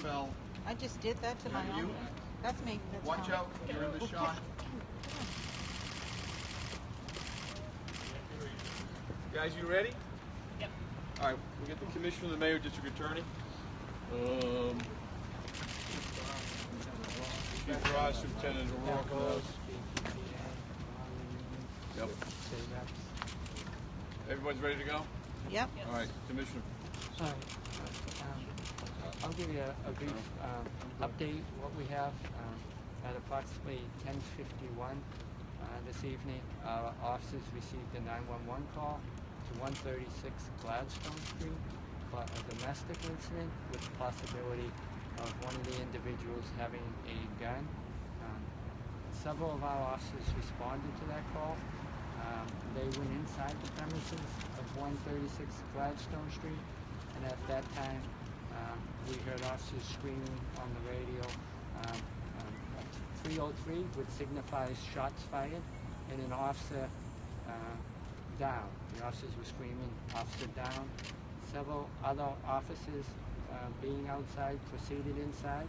fell. I just did that to my You? own. That's me. That's Watch Tom. out, you're in the shot. Guys, you ready? Yep. All right, we get the Commissioner, the Mayor, District Attorney. Chief Garage Superintendent O'Rourke. Yep. Everybody's ready to go? Yep. All right, Commissioner. All right. I'll give you a brief update what we have. At approximately 10:51 this evening, our officers received a 911 call to 136 Gladstone Street for a domestic incident with the possibility of one of the individuals having a gun. Several of our officers responded to that call. They went inside the premises of 136 Gladstone Street, and at that time we heard officers screaming on the radio. 303, which signifies shots fired, and an officer down. The officers were screaming, officer down. Several other officers being outside proceeded inside.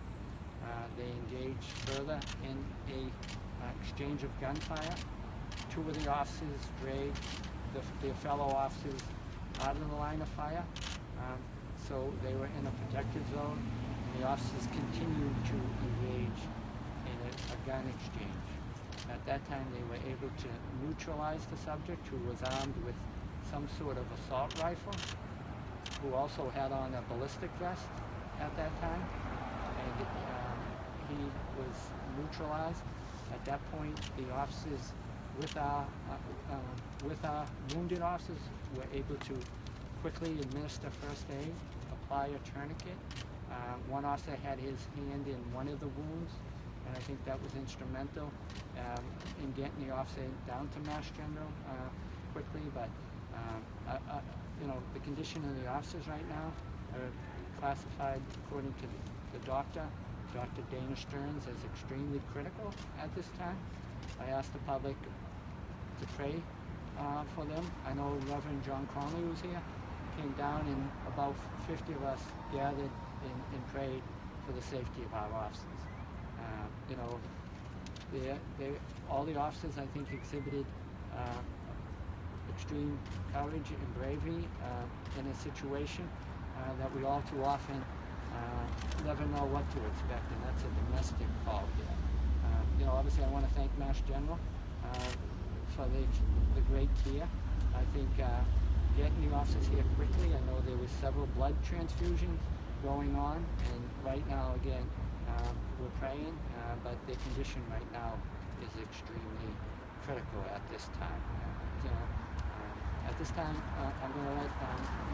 They engaged further in a exchange of gunfire. Two of the officers dragged their fellow officers out of the line of fire, so they were in a protected zone, and the officers continued to engage in a gun exchange. At that time, they were able to neutralize the subject, who was armed with some sort of assault rifle, who also had on a ballistic vest at that time, and he was neutralized. At that point, the officers, with our wounded officers, were able to quickly administer first aid, apply a tourniquet. One officer had his hand in one of the wounds, and I think that was instrumental in getting the officer down to Mass General quickly. But the condition of the officers right now are classified according to the doctor, Dr. Dana Stearns, as extremely critical at this time. I asked the public to pray for them. I know Reverend John Conley was here, came down, and about 50 of us gathered and prayed for the safety of our officers. All the officers, I think, exhibited extreme courage and bravery in a situation that we all too often never know what to expect, and that's a domestic call here. Obviously, I want to thank Mass General for the great care. I think getting the officers here quickly, I know there was several blood transfusions going on, and right now, again, we're praying, but their condition right now is extremely critical at this time. At this time, I'm going to let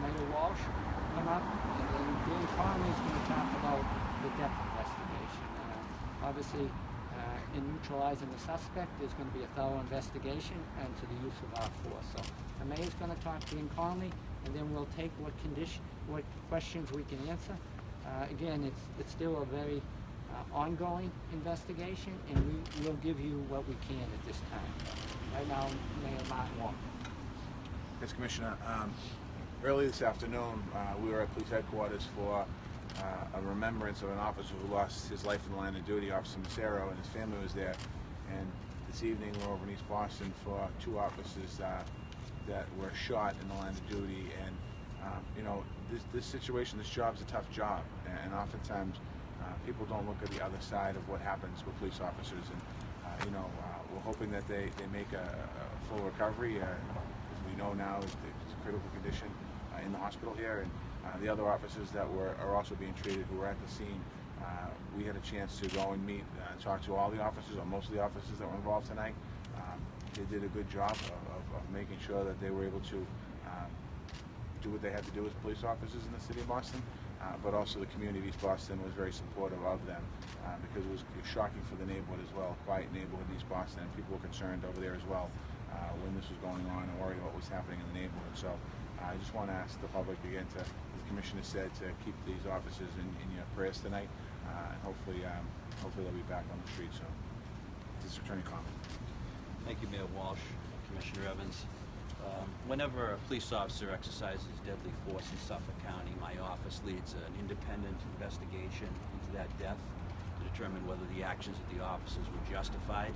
Mayor Walsh come up, and then Dan Conley is going to talk about the death investigation. Obviously, in neutralizing the suspect, there's going to be a thorough investigation into the use of our force. So the Mayor's going to talk to Dan Conley, and then we'll take what questions we can answer. Again, it's still a very ongoing investigation, and we will give you what we can at this time. Right now, Mayor Martin Walker. Yes, Commissioner. Early this afternoon, we were at police headquarters for a remembrance of an officer who lost his life in the line of duty, Officer Massero, and his family was there. And this evening, we're over in East Boston for two officers that were shot in the line of duty. And this situation, this job's a tough job, and oftentimes people don't look at the other side of what happens with police officers. And we're hoping that they make a full recovery. As we know now, it's a critical condition in the hospital here, and the other officers that are also being treated who were at the scene. We had a chance to go and meet and talk to all the officers, or most of the officers that were involved tonight. They did a good job of making sure that they were able to do what they had to do as police officers in the city of Boston, but also the community of East Boston was very supportive of them because it was shocking for the neighborhood as well, quiet neighborhood in East Boston, and people were concerned over there as well when this was going on and worried about what was happening in the neighborhood. So I just want to ask the public again to, as the Commissioner said, to keep these officers in your prayers tonight, and hopefully they'll be back on the street soon. District Attorney comment. Thank you, Mayor Walsh, Commissioner Evans. Whenever a police officer exercises deadly force in Suffolk County, my office leads an independent investigation that death to determine whether the actions of the officers were justified.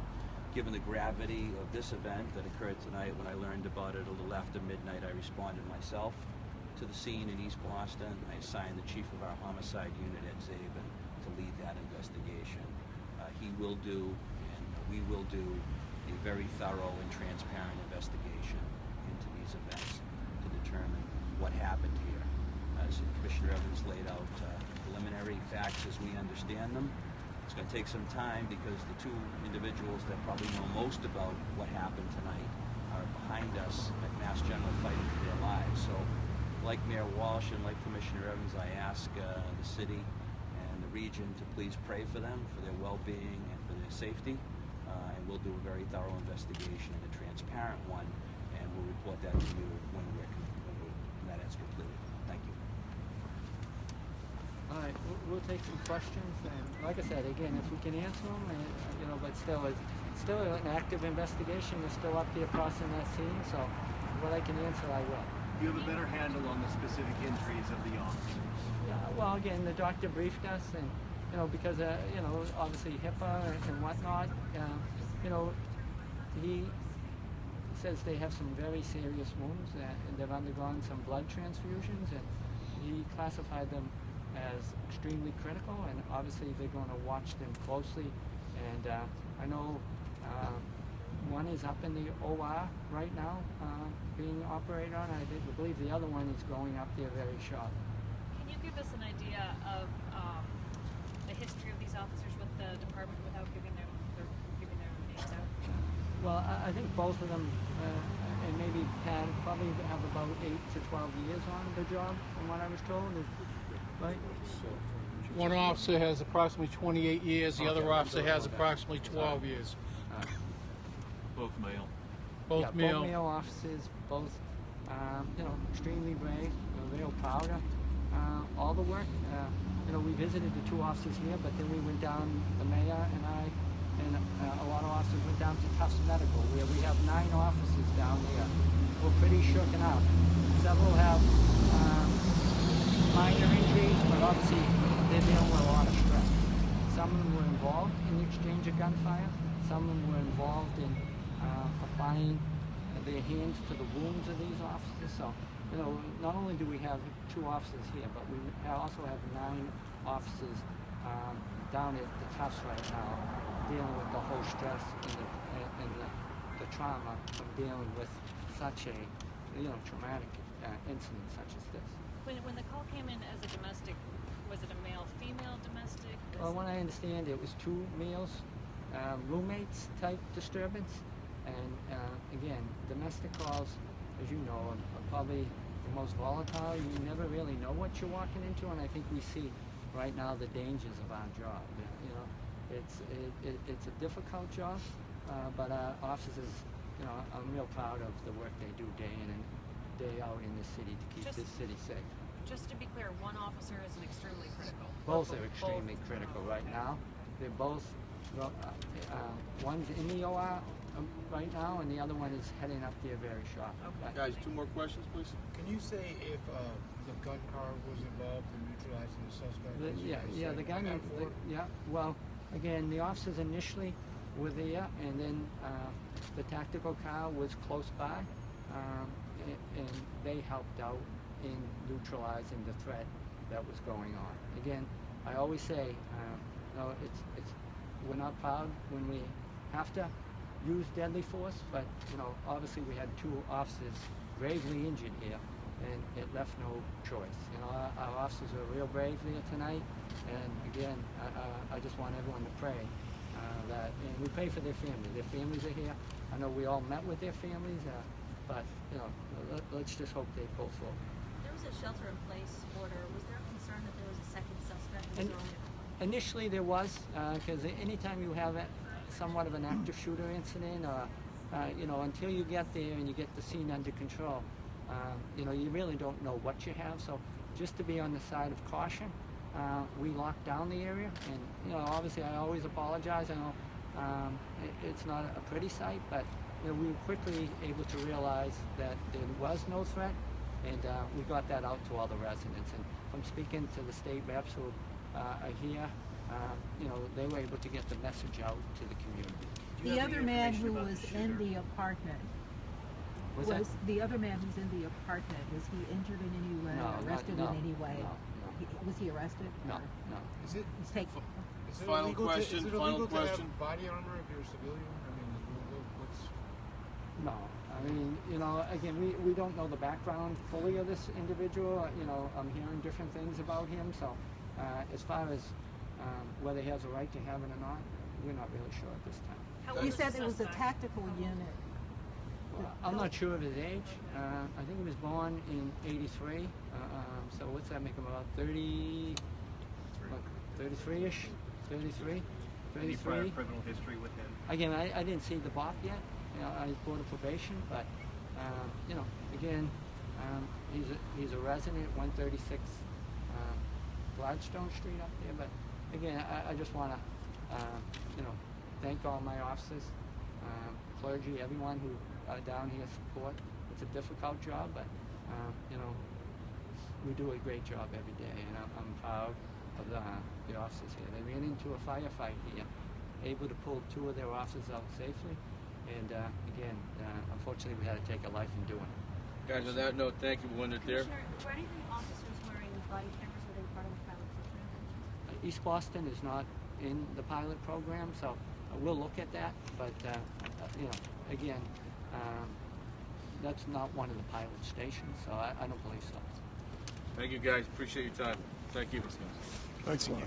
Given the gravity of this event that occurred tonight, when I learned about it a little after midnight, I responded myself to the scene in East Boston. I assigned the chief of our homicide unit at Zabin to lead that investigation. He will do, and we will do, a very thorough and transparent investigation into these events to determine what happened here. As Commissioner Evans laid out preliminary facts as we understand them. It's going to take some time because the two individuals that probably know most about what happened tonight are behind us at Mass General fighting for their lives. So, like Mayor Walsh and like Commissioner Evans, I ask the city and the region to please pray for them, for their well-being and for their safety. And we'll do a very thorough investigation and a transparent one, and we'll report that to you when that is completed. Thank you. All right, we'll take some questions, and like I said, again, if we can answer them, but still, it's still an active investigation. They're still up there crossing that scene, so what I can answer, I will. You have a better handle on the specific injuries of the officers. Yeah, well, again, the doctor briefed us, and because obviously HIPAA and whatnot, he says they have some very serious wounds, and they've undergone some blood transfusions, and he classified them as extremely critical, and obviously they're going to watch them closely. And I know one is up in the OR right now being operated on. I believe the other one is going up there very shortly. Can you give us an idea of the history of these officers with the department without giving their names out? Well, I think both of them, and maybe Pat, probably have about 8 to 12 years on the job, from what I was told. Right? One officer has approximately 28 years. The other officer has approximately 12 years. Both male. Both male. Both male officers, both, extremely brave, real proud of all the work. We visited the two officers here, but then we went down, the mayor and I, and a lot of officers went down to Tufts Medical, where we have 9 officers down there. We're pretty shooken up. Several have minor injuries, but obviously they're dealing with a lot of stress. Some of them were involved in the exchange of gunfire. Some of them were involved in applying their hands to the wounds of these officers. So, not only do we have 2 officers here, but we also have 9 officers down at the Tufts right now, dealing with the whole stress and the trauma of dealing with such a traumatic incident such as this. When the call came in as a domestic, was it a male-female domestic? Well, when I understand, it was 2 males, roommates type disturbance, and again, domestic calls, as you know, are probably the most volatile. You never really know what you're walking into, and I think we see right now the dangers of our job. It's a difficult job, but our officers, I'm real proud of the work they do day in and day out in the city to keep this city safe. Just to be clear, one officer is an extremely critical. Both are extremely critical right now. They're both, one's in the OR right now, and the other one is heading up there very shortly. Okay. Guys, 2 more questions, please. Can you say if the gun car was involved in neutralizing the suspect? The gun. Well, again, the officers initially were there, and then the tactical car was close by, and they helped out in neutralizing the threat that was going on. Again, I always say, we're not proud when we have to use deadly force, but obviously we had 2 officers gravely injured here, and it left no choice. Our officers are real brave there tonight, and again, I just want everyone to pray that, and we pray for their family. Their families are here. I know we all met with their families, but let's just hope they pull forward. There was a shelter-in-place order. Was there a concern that there was a second suspect? Initially there was, because anytime you have somewhat of an active shooter incident, or until you get there and you get the scene under control, you really don't know what you have. So just to be on the side of caution, we locked down the area, and obviously I always apologize. I know it's not a pretty sight, but we were quickly able to realize that there was no threat, and we got that out to all the residents. And from speaking to the state reps who are here, you know, they were able to get the message out to the community. The other man who was in the apartment, was the other man who's in the apartment, was he injured in any way, arrested in any way? No. Was he arrested? No. Is it? He's taken. Is it Final illegal question, To, is it final illegal question. To have body armor if you're a civilian? I mean, what's? No, I mean, you know, again, we don't know the background fully of this individual. You know, I'm hearing different things about him. So, as far as whether he has a right to have it or not, we're not really sure at this time. How old You is said the it was a suspect? tactical unit. Well, I'm not sure of his age. I think he was born in '83. So what's that make him, about 30? 33-ish? 33? Any prior 33? criminal history with him? Again, I didn't see the BOP yet. You know, I was board of probation, but you know, again, he's a resident, 136 Gladstone Street up there. But again, I just want to you know, thank all my officers, clergy, everyone who are down here support. It's a difficult job, but you know, we do a great job every day, and I'm proud of the officers here. They ran into a firefight here, able to pull 2 of their officers out safely, and again, unfortunately, we had to take a life in doing it. Guys, on that note, thank you. We'll end it there. Commissioner, were any of the officers wearing body cameras? Were they part of the pilot system? East Boston is not in the pilot program, so we'll look at that, but you know, again, that's not one of the pilot stations, so I don't believe so. Thank you, guys. Appreciate your time. Thank you. Thanks a lot.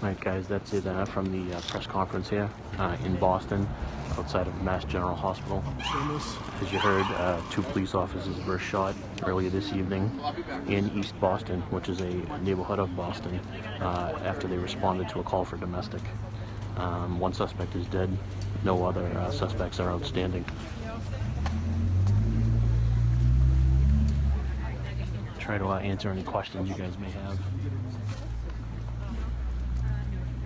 Alright guys, that's it from the press conference here in Boston, outside of Mass General Hospital. As you heard, 2 police officers were shot earlier this evening in East Boston, which is a neighborhood of Boston, after they responded to a call for domestic. 1 suspect is dead, no other suspects are outstanding. Try to answer any questions you guys may have.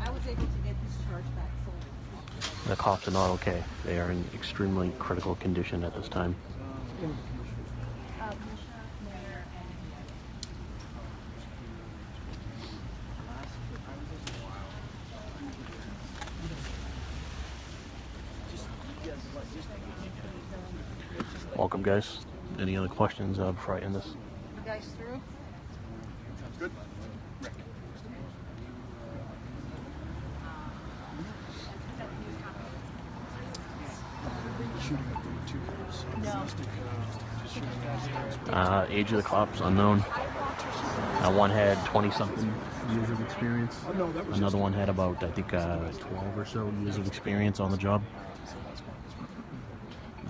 I was able to get his charge back fully. The cops are not okay. They are in extremely critical condition at this time. Welcome, guys. Any other questions before I end this? You guys through? Good. Age of the cops, unknown. One had 20-something years of experience. Another one had about, I think, 12 or so years of experience on the job.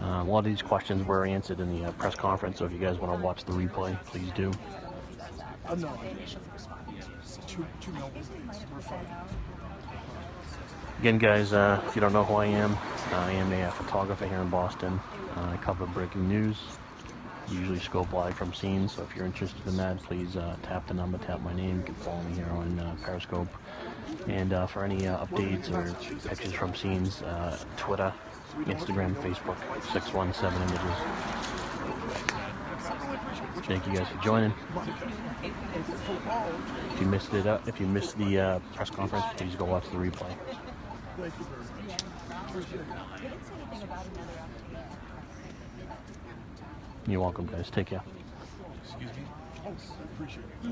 A lot of these questions were answered in the press conference, so if you guys want to watch the replay, please do. Again, guys, if you don't know who I am a photographer here in Boston. I cover breaking news, usually scope live from scenes, so if you're interested in that, please tap the number, tap my name. You can follow me here on Periscope. And for any updates or pictures from scenes, Twitter, Instagram, Facebook, 617 Images. Thank you guys for joining. If you missed it, if you missed the press conference, please go watch the replay. You're welcome, guys. Take care. Excuse me. Oh, I appreciate it.